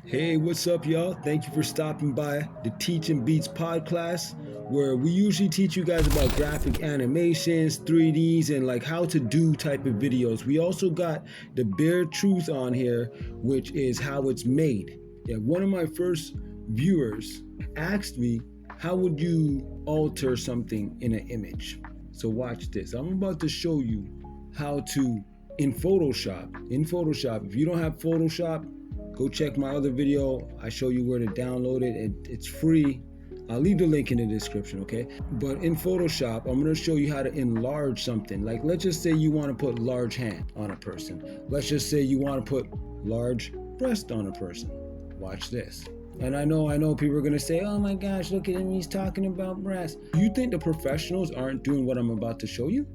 Hey, what's up, y'all? Thank you for stopping by the Teach and Beats podcast, where we usually teach you guys about graphic animations, 3Ds, and like how to do type of videos. We also got the bare truth on here, which is how it's made. Yeah, one of my first viewers asked me, how would you alter something in an image? So watch this. I'm about to show you how to in Photoshop. If you don't have Photoshop, go check my other video. I show you where to download it. It's free. I'll leave the link in the description, okay? But in Photoshop, I'm gonna show you how to enlarge something. Like, let's just say you wanna put large hand on a person. Let's just say you wanna put large breast on a person. Watch this. And I know people are gonna say, oh my gosh, look at him, he's talking about breasts. You think the professionals aren't doing what I'm about to show you?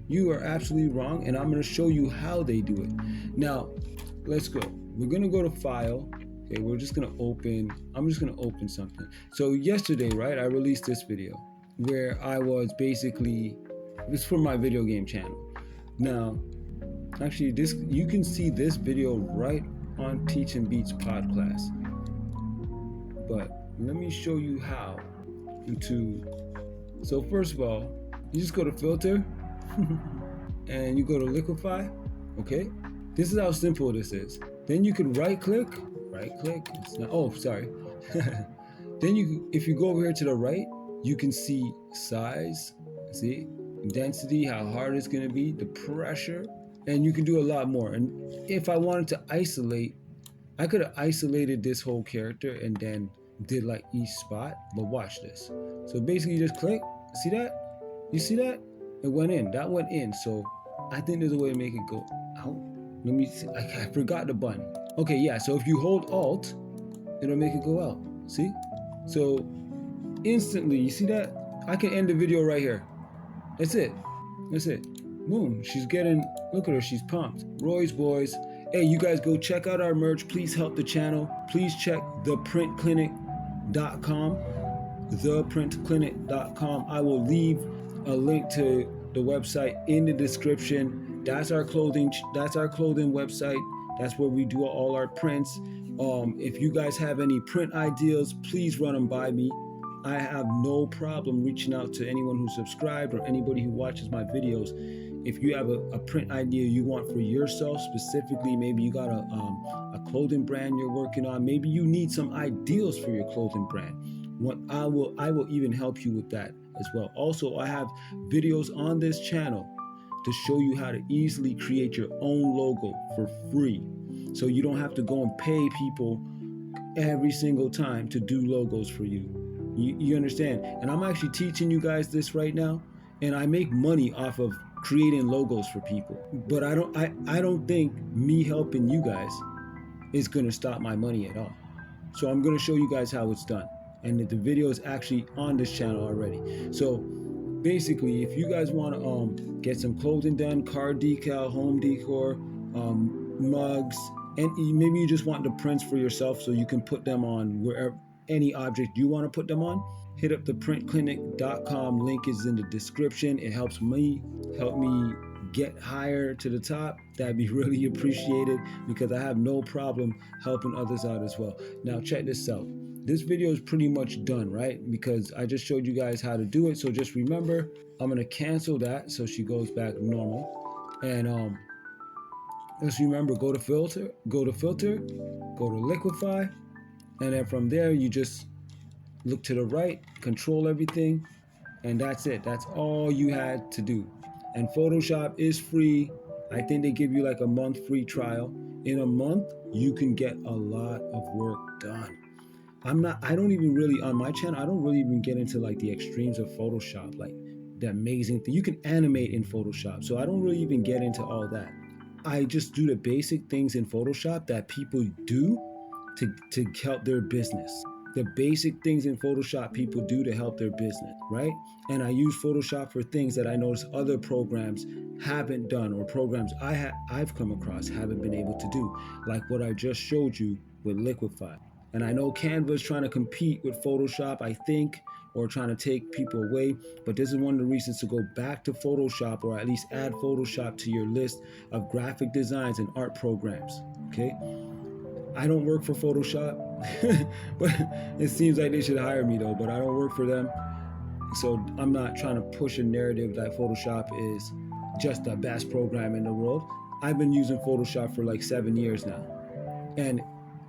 You are absolutely wrong, and I'm gonna show you how they do it. Now, let's go. We're gonna go to file. Okay, I'm just gonna open something. So yesterday, right, I released this video where I was basically, this is for my video game channel. Now, actually, this you can see this video right on Teach and Beats podcast. But let me show you how so first of all, you just go to filter and you go to liquify, okay? This is how simple this is. Then you can right click, it's not, oh, sorry. Then if you go over here to the right, you can see size, see, density, how hard it's gonna be, the pressure, and you can do a lot more. And if I wanted to isolate, I could have isolated this whole character and then did like each spot, but watch this. So basically you just click, see that? You see that? It went in, that went in. So I think there's a way to make it go out. Let me see, I forgot the button. Okay, yeah, so if you hold Alt, it'll make it go out, see? So instantly, you see that? I can end the video right here. That's it, Boom, she's getting, look at her, she's pumped. Roy's Boys. Hey, you guys go check out our merch. Please help the channel. Please check theprintclinic.com. Theprintclinic.com. I will leave a link to the website in the description. That's our clothing website. That's where we do all our prints. If you guys have any print ideas, please run them by me. I have no problem reaching out to anyone who subscribed or anybody who watches my videos. If you have a print idea you want for yourself specifically, maybe you got a clothing brand you're working on, maybe you need some ideas for your clothing brand. I will even help you with that as well. Also, I have videos on this channel to show you how to easily create your own logo for free. So you don't have to go and pay people every single time to do logos for you. You understand? And I'm actually teaching you guys this right now, and I make money off of creating logos for people. But I don't think me helping you guys is gonna stop my money at all. So I'm gonna show you guys how it's done. And the video is actually on this channel already. So basically, if you guys want to get some clothing done, car decal, home decor, mugs, and maybe you just want the prints for yourself so you can put them on wherever, any object you want to put them on, hit up the printclinic.com. Link is in the description. It help me get higher to the top. That'd be really appreciated because I have no problem helping others out as well. Now check this out. This video is pretty much done, right? Because I just showed you guys how to do it. So just remember, I'm gonna cancel that so she goes back normal. And just remember, go to filter, go to liquify, and then from there you just look to the right, control everything, and that's it. That's all you had to do. And Photoshop is free. I think they give you like a month free trial. In a month, you can get a lot of work done. I don't even really, on my channel, I don't really even get into like the extremes of Photoshop, like the amazing thing. You can animate in Photoshop, so I don't really even get into all that. I just do the basic things in Photoshop that people do to help their business. The basic things in Photoshop people do to help their business, right? And I use Photoshop for things that I notice other programs haven't done, or programs I've come across haven't been able to do, like what I just showed you with Liquify. And I know Canva's trying to compete with Photoshop, I think, or trying to take people away, but this is one of the reasons to go back to Photoshop, or at least add Photoshop to your list of graphic designs and art programs, okay? I don't work for Photoshop, but it seems like they should hire me though. But I don't work for them, so I'm not trying to push a narrative that Photoshop is just the best program in the world. I've been using Photoshop for like 7 years now, and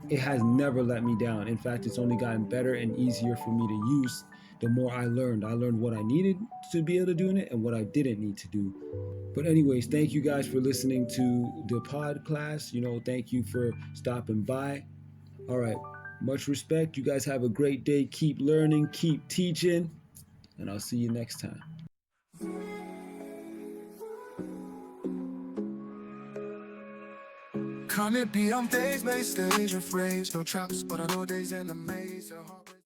it has never let me down. In fact, it's only gotten better and easier for me to use the more I learned. I learned what I needed to be able to do in it and what I didn't need to do. But anyways, thank you guys for listening to the pod class. Thank you for stopping by. All right. Much respect. You guys have a great day. Keep learning, keep teaching, and I'll see you next time. Can it be on days, made stage of frames, no traps, but I know days in the maze.